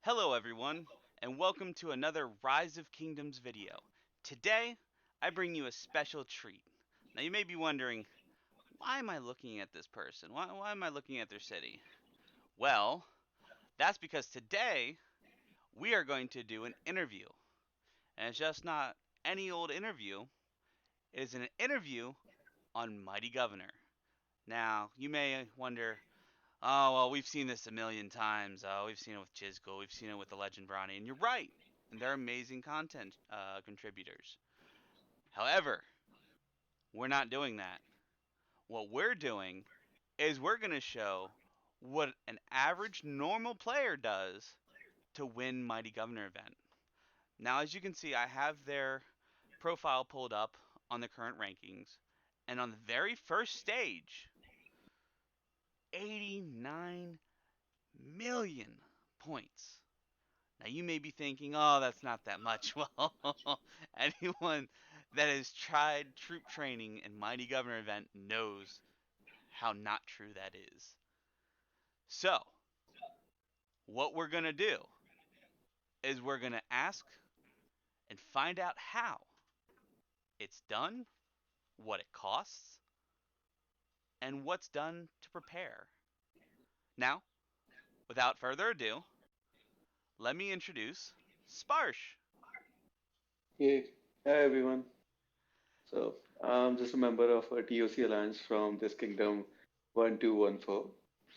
Hello everyone, and welcome to another Rise of Kingdoms video. Today, I bring you a special treat. Now you may be wondering, why am I looking at this person? Why am I looking at their city? Well, that's because today, we are going to do an interview. And it's just not any old interview, it is an interview on Mighty Governor. Now, you may wonder, oh, well, we've seen this a million times. We've seen it with Chisco. We've seen it with the Legend Bronny. And you're right. And they're amazing content contributors. However, we're not doing that. What we're doing is we're going to show what an average normal player does to win Mighty Governor event. Now, as you can see, I have their profile pulled up on the current rankings. And on the very first stage, 89 million points. Now you may be thinking, oh, that's not that much. Well, anyone that has tried troop training and Mighty Governor event knows how not true that is. So, what we're going to do is we're going to ask and find out how it's done, what it costs, and what's done to prepare. Now, without further ado, let me introduce Sparsh. Hey, hi everyone. So I'm just a member of a TOC Alliance from this kingdom 1214.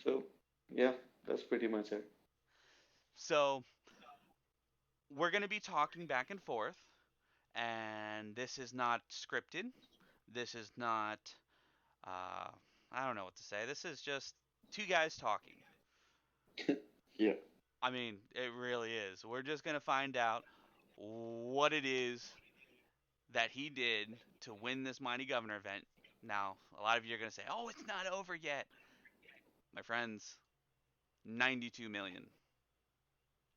So yeah, that's pretty much it. So, we're going to be talking back and forth, and this is not scripted. This is not, uh, I don't know what to say. This is just two guys talking. Yeah, I mean, it really is. We're just going to find out what it is that he did to win this Mighty Governor event. Now, a lot of you are going to say, oh, it's not over yet. My friends, 92 million.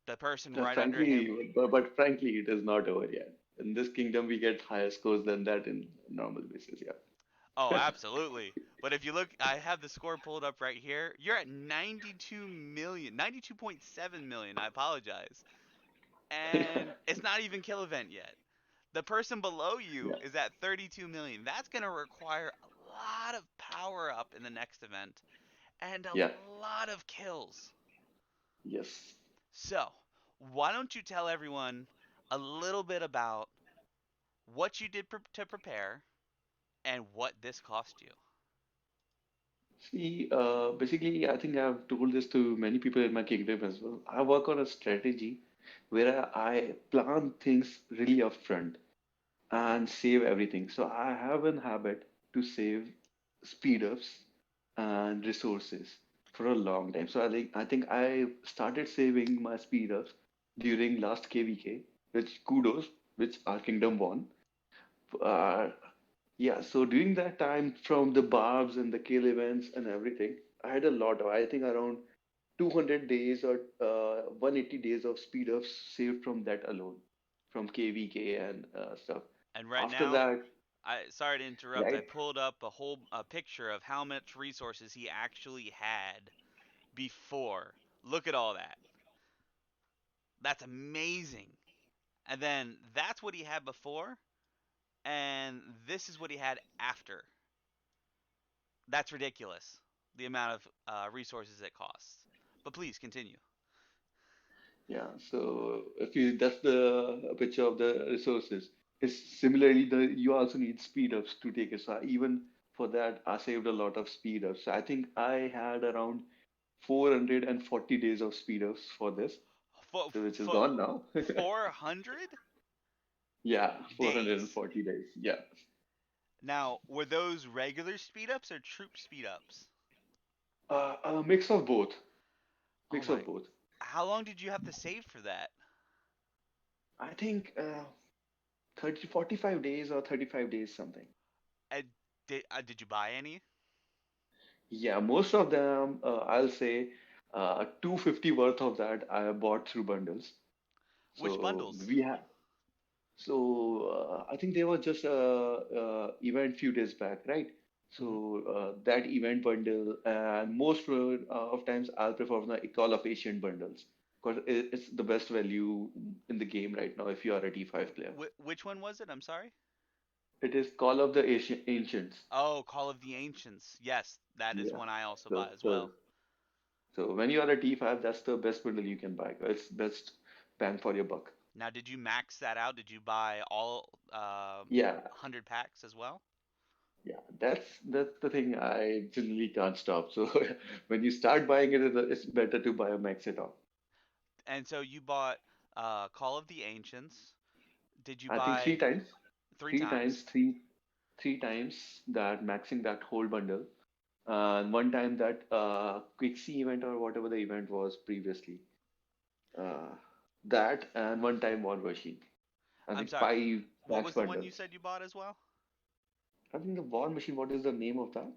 The person right under him. but frankly, it is not over yet. In this kingdom, we get higher scores than that in normal basis. Oh, Yeah. absolutely. But if you look, I have the score pulled up right here. You're at 92 million, 92.7 million. I apologize. And it's not even kill event yet. The person below you Yeah. is at 32 million. That's going to require a lot of power up in the next event and a Yeah. lot of kills. Yes. So, why don't you tell everyone a little bit about what you did to prepare and what this cost you? See, basically, I think I've told this to many people in my kingdom as well. I work on a strategy where I plan things really upfront and save everything. So I have an habit to save speed ups and resources for a long time. So I think I started saving my speed ups during last KVK, which kudos, which our kingdom won. Uh, yeah, so during that time, from the barbs and the kill events and everything, I had a lot of, I think around 200 days or 180 days of speed ups saved from that alone, from KVK and stuff. And right After now, that, I sorry to interrupt. I right? pulled up a picture of how much resources he actually had before. Look at all that. That's amazing. And then that's what he had before, and this is what he had after. That's ridiculous. The amount of resources it costs. But please continue. Yeah, so if you that's the picture of the resources. It's similarly the you also need speed ups to take it. So even for that, I saved a lot of speed ups. I think I had around 440 days of speed ups for this, For, so which is for gone now. 400 Yeah, days. 440 days. Yeah, Now, were those regular speed ups or troop speed ups? a mix of both. Oh Mix my. of both. How long did you have to save for that? I think 30, 45 days or 35 days something. Uh, did you buy any? Yeah, most of them, I'll say 250 worth of that I bought through bundles. Which So bundles? we have, so I think there was just a event few days back, right? Hmm. So that event bundle, and most of times I'll prefer the Call of Asian bundles. because it's the best value in the game right now if you are a D5 player. Which one was it? I'm sorry. It is Call of the Ancients. Oh, Call of the Ancients. Yes, that is Yeah. one I also So, bought as so, well. so when you are a D5, that's the best bundle you can buy. It's best bang for your buck. Now, did you max that out? Did you buy all Yeah, 100 packs as well? yeah. That's the thing. I generally can't stop. So when you start buying it, it's better to buy a max it out. And so you bought Call of the Ancients. Did you I think three buy times, three three times? times, three times that maxing that whole bundle. And one time that quick see event or whatever the event was previously. Uh, that and one time War Machine. I I'm think sorry. five What max was the one you bundles. said you bought as well? I think the War Machine, what is the name of that?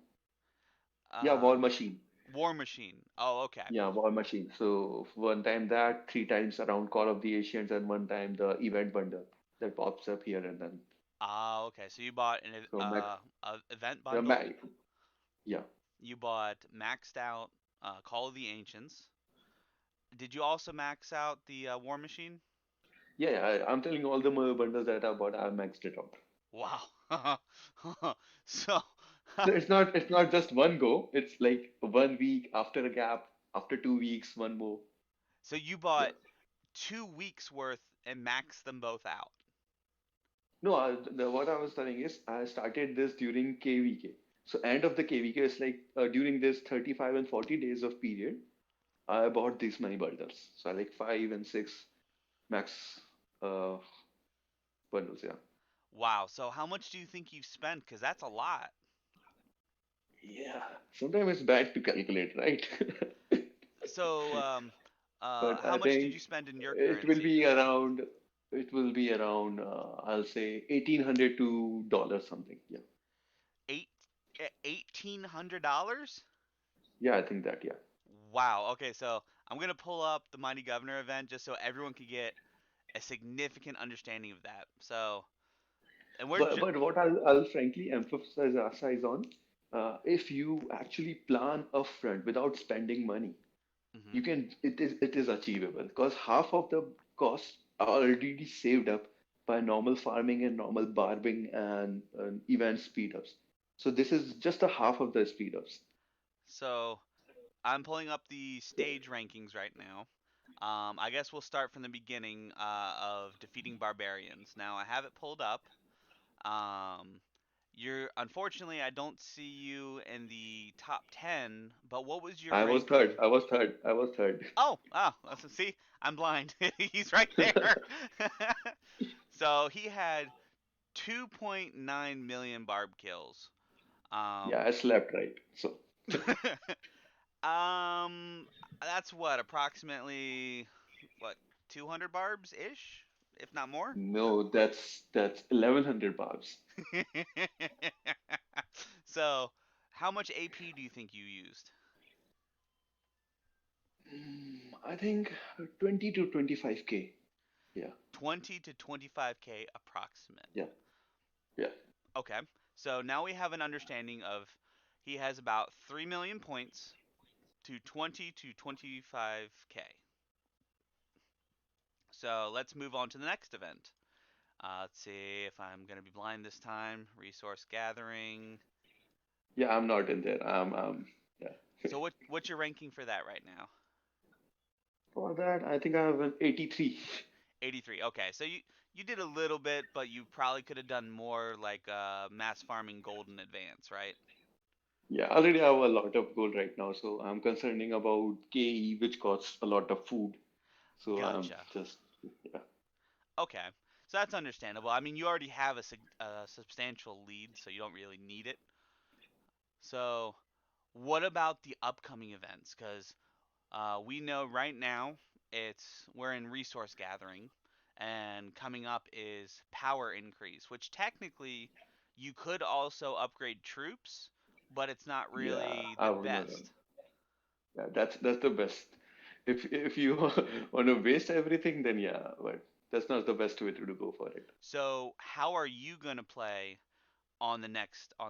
Yeah, War Um, Machine. War Machine. Oh, okay. Yeah, War Machine. So one time that, three times around Call of the Asians, and one time the event bundle that pops up here and then. Ah, okay. So you bought So max, a event the bundle. max, yeah, You bought maxed out Call of the Ancients. Did you also max out the War Machine? yeah, yeah. I'm telling you all the bundles that I bought, I maxed it out. Wow. So, So it's not just one go. It's like 1 week after a gap, after 2 weeks, one more. so you Yeah. bought 2 weeks worth and maxed them both out. No, what I was telling is I started this during KVK. So end of the KVK is like during this 35 and 40 days of period, I bought these many bundles. So I like 5 and 6 max uh, bundles. Yeah. Wow. So how much do you think you've spent? Because that's a lot. Yeah. Sometimes it's bad to calculate, right? So, But how I much did think you spend in your it will currency? be around. It will be around. I'll say 1,800 to dollars something. Yeah. Eight, $1,800? Yeah, I think that. Yeah. Wow. Okay, so I'm gonna pull up the Mighty Governor event just so everyone could get a significant understanding of that. So, and we're But what I'll frankly emphasize on, if you actually plan upfront without spending money, hmm you can it is achievable because half of the costs are already saved up by normal farming and normal barbing and event speed ups. So this is just a half of the speed ups. So I'm pulling up the stage rankings right now. I guess we'll start from the beginning of defeating barbarians. Now I have it pulled up. Um, you're unfortunately I don't see you in the top 10, but what was your I was third. ranking? I was third. I was third. Oh, see, I'm blind. He's right there. So he had 2.9 million barb kills. Yeah, Um, I slept right. So um, that's what approximately what 200 barbs ish, if not more. no, that's 1,100 barbs. So, how much AP do you think you used? I think 20 to 25K. Yeah, 20 to 25k approximate. yeah, yeah. Okay. So now we have an understanding of he has about 3 million points to 20 to 25k. So let's move on to the next event. Let's see if I'm going to be blind this time. Resource gathering. Yeah, I'm not in there. Yeah. So what's your ranking for that right now? For that, I think I have an 83. 83. Okay. So you did a little bit, but you probably could have done more like mass farming gold in advance, right? Yeah, I already have a lot of gold right now, so I'm concerning about KE, which costs a lot of food. So I'm Gotcha. just, yeah. Okay. So that's understandable. I mean, you already have a substantial lead, so you don't really need it. So, what about the upcoming events? Because we know right now we're in resource gathering, and coming up is power increase, which technically you could also upgrade troops, but it's not Yeah, really I the would not. best. Yeah, that's the best. If you want to waste everything, then yeah, but that's not the best way to go for it. So, how are you going to play on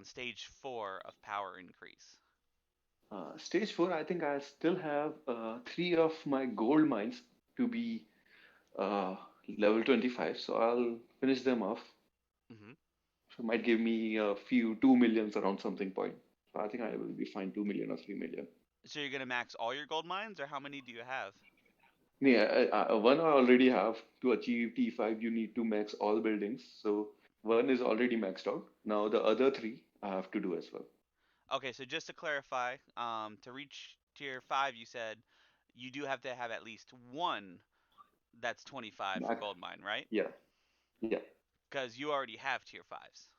stage 4 of power increase? Stage 4, I think I still have three of my gold mines. to be uh, level 25, so I'll finish them off. Hmm. So it might give me a few 2 millions around something point. So I think I will be fine 2 million or 3 million. So you're gonna max all your gold mines, or how many do you have? Yeah, one I already have. To achieve T5, you need to max all buildings. So one is already maxed out. Now the other three I have to do as well. Okay, so just to clarify, to reach tier 5, you said you do have to have at least one that's 25 for Max, gold mine, right? yeah, yeah, Because you already have tier 5s.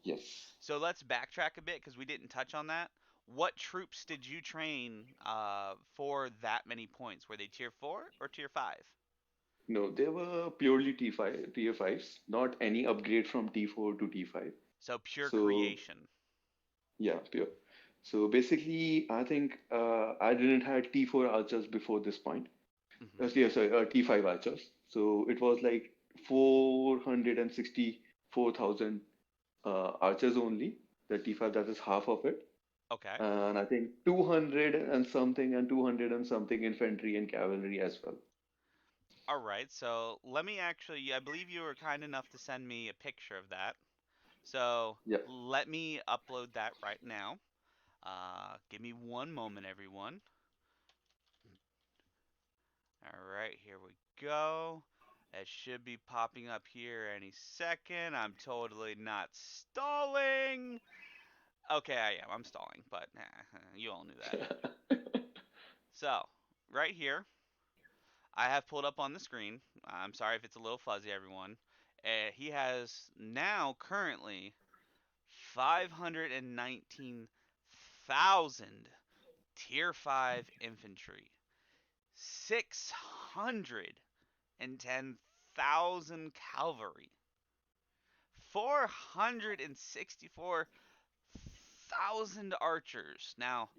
yes. So let's backtrack a bit because we didn't touch on that. What troops did you train for that many points? Were they tier 4 or tier 5? No, they were purely T5, Tier 5s, not any upgrade from T4 to T5. So pure So creation. yeah, pure. So basically, I think I didn't have T4 archers before this point. Hmm. Yeah, sorry, T5 archers. So it was like 464,000 archers only. The T5, that is half of it. Okay. And I think 200 and something and 200 and something infantry and cavalry as well. All right. So let me actually, I believe you were kind enough to send me a picture of that. So Yeah. let me upload that right now. Give me one moment, everyone. All right, here we go. It should be popping up here any second. I'm totally not stalling. Okay, I am. I'm stalling, but you all knew that. So, right here, I have pulled up on the screen. I'm sorry if it's a little fuzzy, everyone. He has now currently 519,000 tier 5 infantry, 610,000 cavalry, 464,000 archers. Now,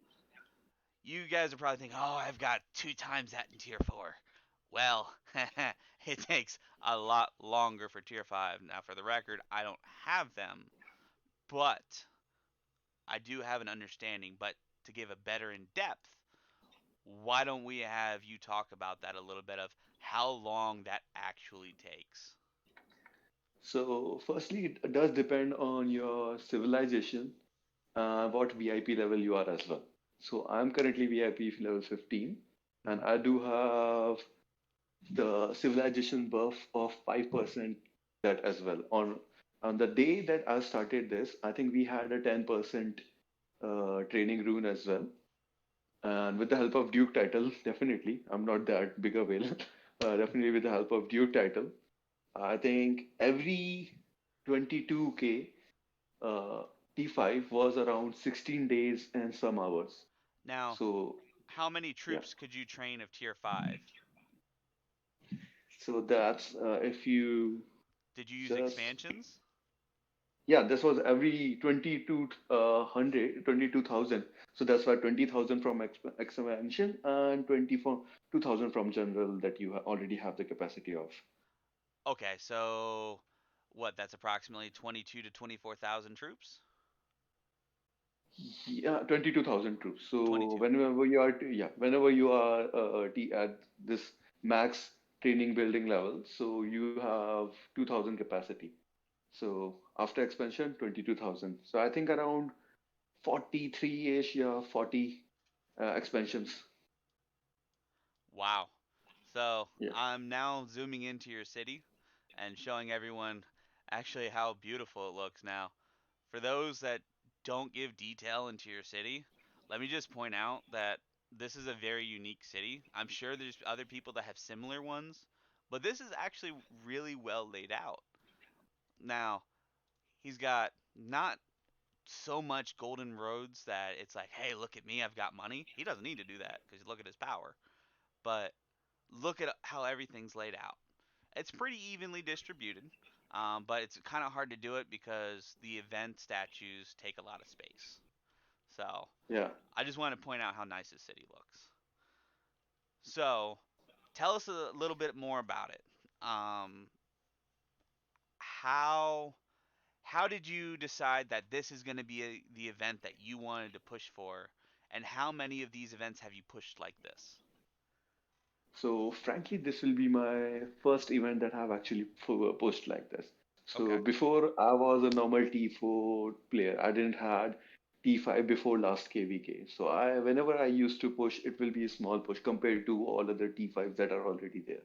you guys are probably thinking, oh, I've got 2 times that in tier 4. Well, it takes a lot longer for tier 5. Now, for the record, I don't have them, but I do have an understanding. But to give a better in depth, why don't we have you talk about that a little bit of how long that actually takes? So, firstly, it does depend on your civilization, what VIP level you are as well. So, I'm currently VIP level 15, and Hmm. I do have the civilization buff of 5% that as well. On the day that I started this, I think we had a 10% training rune as well. And with the help of Duke title, definitely, I'm not that big a whale. Definitely with the help of Duke title, I think every 22K uh, T5 was around 16 days and some hours. Now, So how many yeah, troops could you train of tier 5? so that's if you Did you use just expansions? yeah, this was every 2200, 22,000. So that's why 20,000 from expansion and 22,000 from general that you already have the capacity of. Okay, so what? That's approximately 22 to 24,000 troops? Yeah, 22,000 troops. So 22. whenever you are, yeah, whenever you are at this max training building level, so you have 2,000 capacity. So after expansion, 22,000. So I think around 43-ish, yeah, 40 expansions. Wow. So Yeah, I'm now zooming into your city and showing everyone actually how beautiful it looks now. For those that don't give detail into your city, let me just point out that this is a very unique city. I'm sure there's other people that have similar ones, but this is actually really well laid out. Now, he's got not so much golden roads that it's like, hey, look at me, I've got money. He doesn't need to do that because look at his power. But look at how everything's laid out. It's pretty evenly distributed, but it's kind of hard to do it because the event statues take a lot of space. So yeah. I just want to point out how nice this city looks. So tell us a little bit more about it. Um, how how did you decide that this is going to be the event that you wanted to push for, and how many of these events have you pushed like this? So frankly, this will be my first event that I've actually pushed like this. So Okay. before I was a normal T4 player. I didn't had T5 before last KVK. So whenever I used to push, it will be a small push compared to all other T5s that are already there.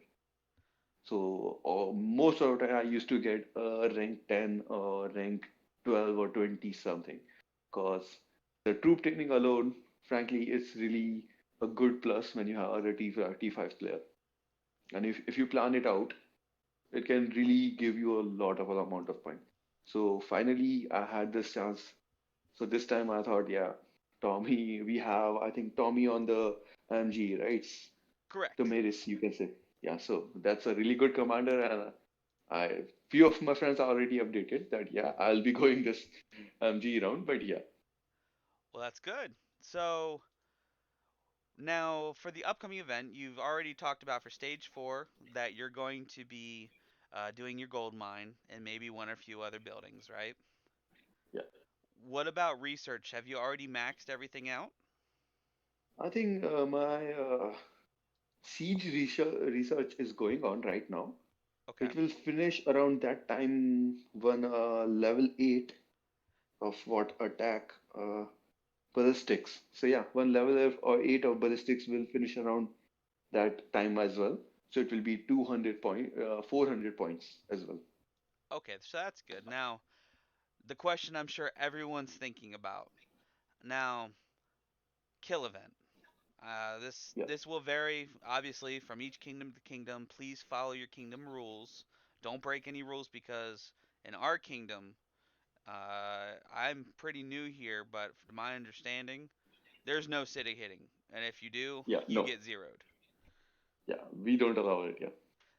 So most of the time I used to get rank 10 or rank 12 or 20 something. Because the troop training alone, frankly, is really a good plus when you have a T5 player. And if you plan it out, it can really give you a lot of amount of points. So finally, I had this chance. So this time I thought, yeah, Tommy, we have, I think, Tommy on the MGE, right? The Correct. Maris, you can say. Yeah, so that's a really good commander, and few of my friends are already updated that yeah, I'll be going this MGE round, but yeah, Well, that's good. So now for the upcoming event, you've already talked about for stage four that you're going to be doing your gold mine and maybe one or few other buildings, right? yeah. What about research? Have you already maxed everything out? I think my siege research is going on right now. Okay. It will finish around that time when level 8 of what attack ballistics. So yeah, one level of, or 8 of ballistics will finish around that time as well. So it will be 400 points as well. Okay, so that's good. Now, the question I'm sure everyone's thinking about. Now, kill event. This Yeah, this will vary obviously from each kingdom to kingdom. Please follow your kingdom rules. Don't break any rules because in our kingdom, I'm pretty new here, but from my understanding, there's no city hitting, and if you do, yeah, you no, get zeroed. yeah, we don't allow it. Yeah,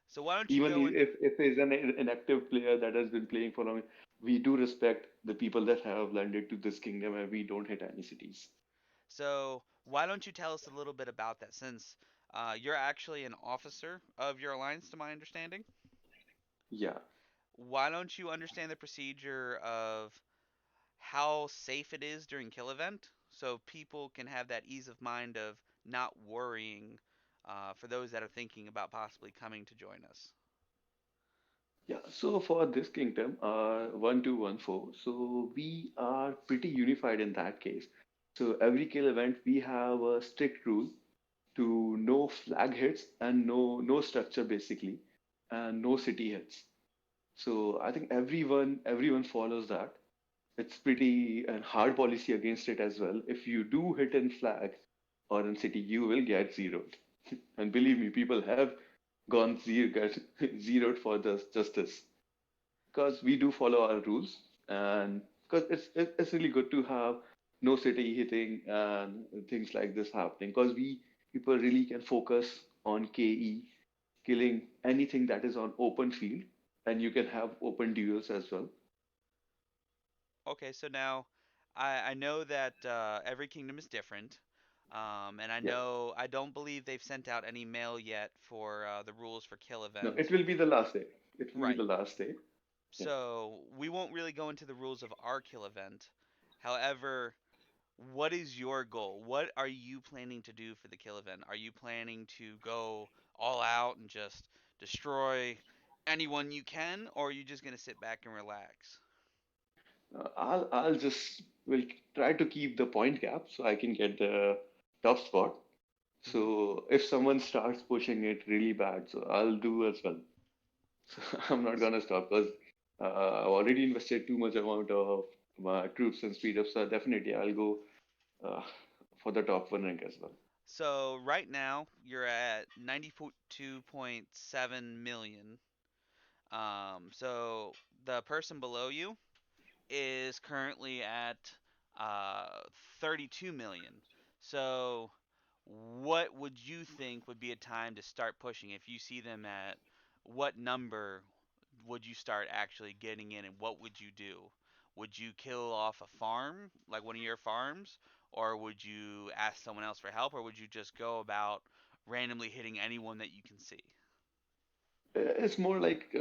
So why don't you even go in? if there's an inactive player that has been playing for long, we do respect the people that have landed to this kingdom, and we don't hit any cities. So why don't you tell us a little bit about that, since you're actually an officer of your alliance, to my understanding. Yeah. Why don't you understand the procedure of how safe it is during kill event so people can have that ease of mind of not worrying for those that are thinking about possibly coming to join us. Yeah, so for this kingdom, 1214, so we are pretty unified in that case. So every kill event, we have a strict rule to no flag hits and no structure basically, and no city hits. So I think everyone follows that. It's pretty and hard policy against it as well. If you do hit in flag or in city, you will get zeroed. And believe me, people have gone get zeroed for this justice because we do follow our rules and because it's really good to have no city hitting and things like this happening because we people really can focus on KE killing anything that is on open field and you can have open duels as well. Okay, so now I know that every kingdom is different. And I Yeah, know I don't believe they've sent out any mail yet for the rules for kill no, event. it will be the last day. It will be the Right. last day. Yeah. So we won't really go into the rules of our kill event. However, what is your goal? What are you planning to do for the kill event? Are you planning to go all out and just destroy anyone you can, or are you just going to sit back and relax? I'll just will try to keep the point gap so I can get the top spot. Hmm. So if someone starts pushing it really bad, so I'll do as well. So I'm not gonna stop because I've already invested too much amount of my troops and speed up. So definitely I'll go uh, for the top one rank as well. So right now you're at 92.7 million. So the person below you is currently at uh, 32 million. So, what would you think would be a time to start pushing? If you see them at what number would you start actually getting in, and what would you do? Would you kill off a farm, like one of your farms, or would you ask someone else for help, or would you just go about randomly hitting anyone that you can see? It's more like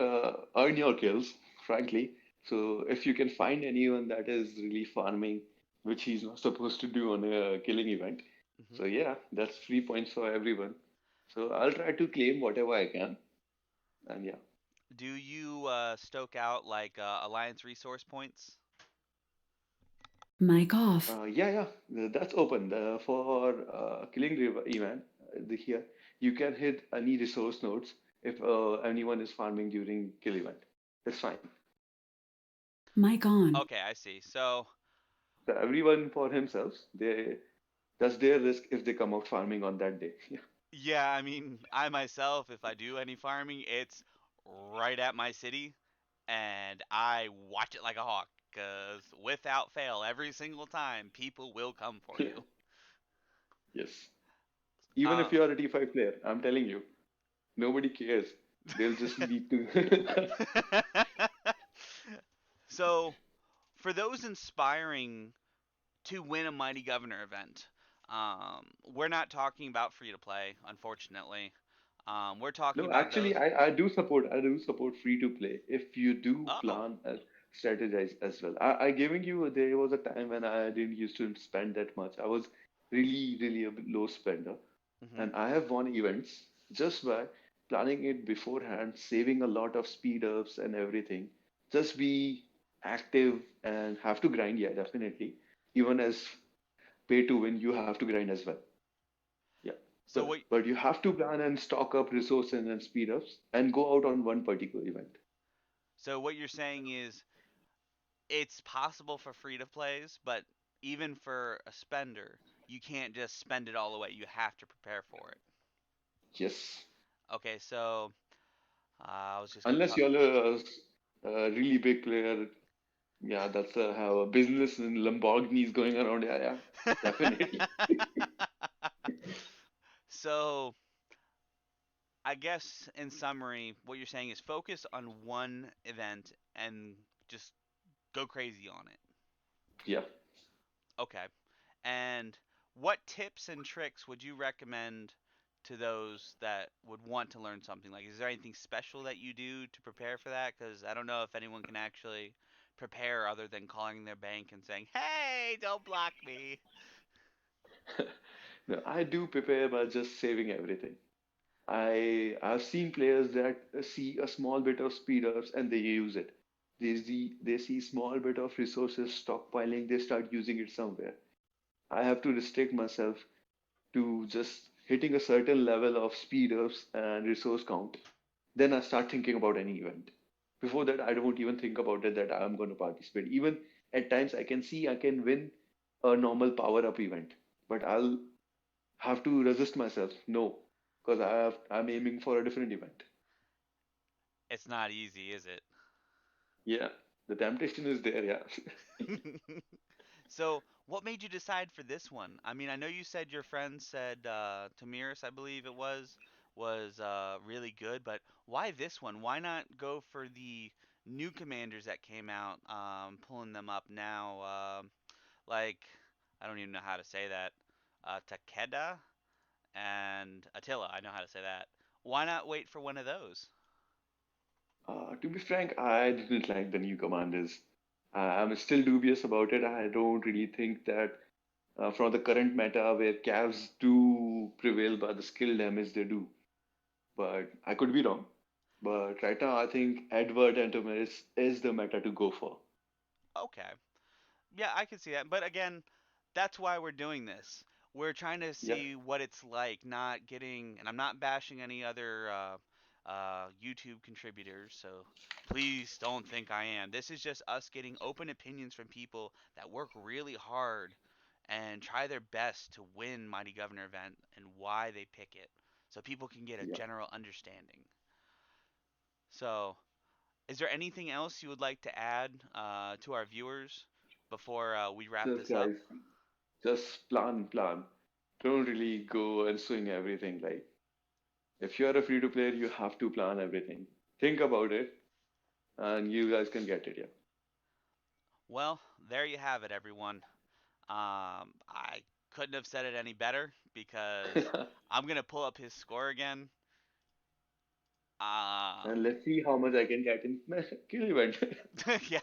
earn your kills, frankly. So if you can find anyone that is really farming, which he's not supposed to do on a killing event, Hmm. so yeah, that's 3 points for everyone. So I'll try to claim whatever I can. And yeah. Do you stoke out like alliance resource points? Mic off. Yeah, that's open. For Killing River event, here you can hit any resource nodes if anyone is farming during kill event. That's fine. Mic on. Okay, I see. So So everyone for himself, that's their risk if they come out farming on that day. Yeah, yeah, I mean, I myself, if I do any farming, it's right at my city, and I watch it like a hawk, because without fail, every single time, people will come for yeah, you. yes. Even Uh, if you are a T5 player, I'm telling you, nobody cares. They'll just need to. so, for those inspiring to win a Mighty Governor event, we're not talking about free to play, unfortunately. We're talking No, about actually, those. I do support free to play if you do Oh. plan and strategize as well. I giving you there was a time when I didn't used to spend that much. I was really a low spender, Hmm. and I have won events just by planning it beforehand, saving a lot of speed ups and everything. Just be active and have to grind, yeah, definitely. Even as pay to win, you have to grind as well. Yeah. So But what? but you have to plan and stock up resources and speed ups and go out on one particular event. So what you're saying is it's possible for free to plays, but even for a spender, you can't just spend it all away. You have to prepare for it. Yes. Okay, so I was just gonna Unless talk. you're a really big player, yeah, that's have a business in Lamborghinis going around. Yeah, yeah, definitely. So I guess in summary, what you're saying is focus on one event and just go crazy on it. Yeah. Okay. And what tips and tricks would you recommend to those that would want to learn something? Like, is there anything special that you do to prepare for that? Because I don't know if anyone can actually prepare other than calling their bank and saying, "Hey, don't block me." No, I do prepare by just saving everything. I've seen players that see a small bit of speed ups and they use it. They see small bit of resources stockpiling, they start using it somewhere. I have to restrict myself to just hitting a certain level of speed ups and resource count. Then I start thinking about any event. Before that, I don't even think about it that I'm going to participate. Even at times, I can see I can win a normal power up event, but I'll have to resist myself. No, because I'm aiming for a different event. It's not easy, is it? Yeah, the temptation is there. Yeah. So, what made you decide for this one? I mean, I know you said your friend said Tamiris, I believe it was really good, but why this one? Why not go for the new commanders that came out, pulling them up now? Like, I don't even know how to say that. Takeda and Attila, I know how to say that. Why not wait for one of those? To be frank, I didn't like the new commanders. I'm still dubious about it. I don't really think that from the current meta where Cavs do prevail by the skill damage they do. But I could be wrong. But right now, I think Edward and Tomiris is the meta to go for. Okay. Yeah, I can see that. But again, that's why we're doing this. We're trying to Yeah, see what it's like, not getting, and I'm not bashing any other YouTube contributors, so please don't think I am. This is just us getting open opinions from people that work really hard and try their best to win Mighty Governor event and why they pick it, so people can get a yeah. general understanding. So, is there anything else you would like to add to our viewers before we wrap Just this up? guys, just plan. Don't really go and swing everything. Like, if you're a free to player, you have to plan everything. Think about it, and you guys can get it. Well, there you have it, everyone. I couldn't have said it any better because Yeah. I'm gonna pull up his score again. And Um, let's see how much I can get in kill event. yeah,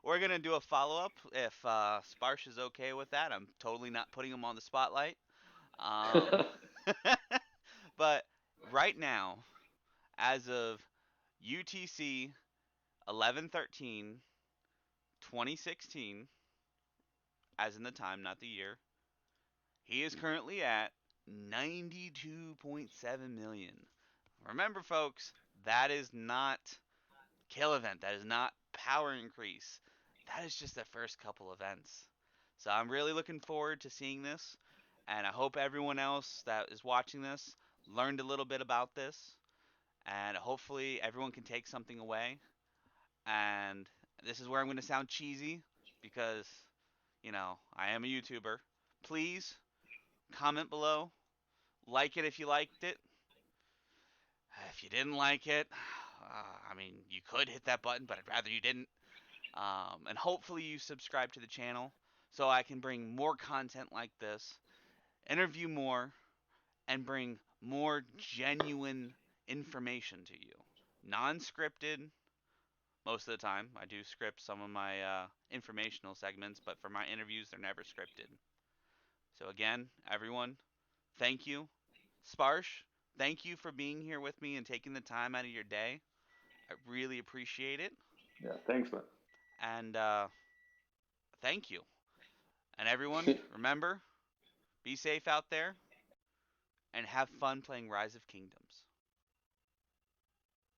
we're gonna do a follow up if Sparsh is okay with that. I'm totally not putting him on the spotlight. Um, But right now, as of UTC 11/13 2016, as in the time, not the year, he is currently at 92.7 million. Remember, folks, that is not kill event. That is not power increase. That is just the first couple events. So I'm really looking forward to seeing this, and I hope everyone else that is watching this learned a little bit about this, and hopefully everyone can take something away. And this is where I'm going to sound cheesy because, I am a YouTuber. Please comment below, like it if you liked it. If you didn't like it, I mean, you could hit that button, but I'd rather you didn't. And hopefully you subscribe to the channel so I can bring more content like this, interview more, and bring more genuine information to you. Non scripted, most of the time. I do script some of my informational segments, but for my interviews, they're never scripted. So, again, everyone, thank you. Sparsh, thank you for being here with me and taking the time out of your day. I really appreciate it. Yeah, thanks, man. And thank you. And everyone, remember, be safe out there and have fun playing Rise of Kingdoms.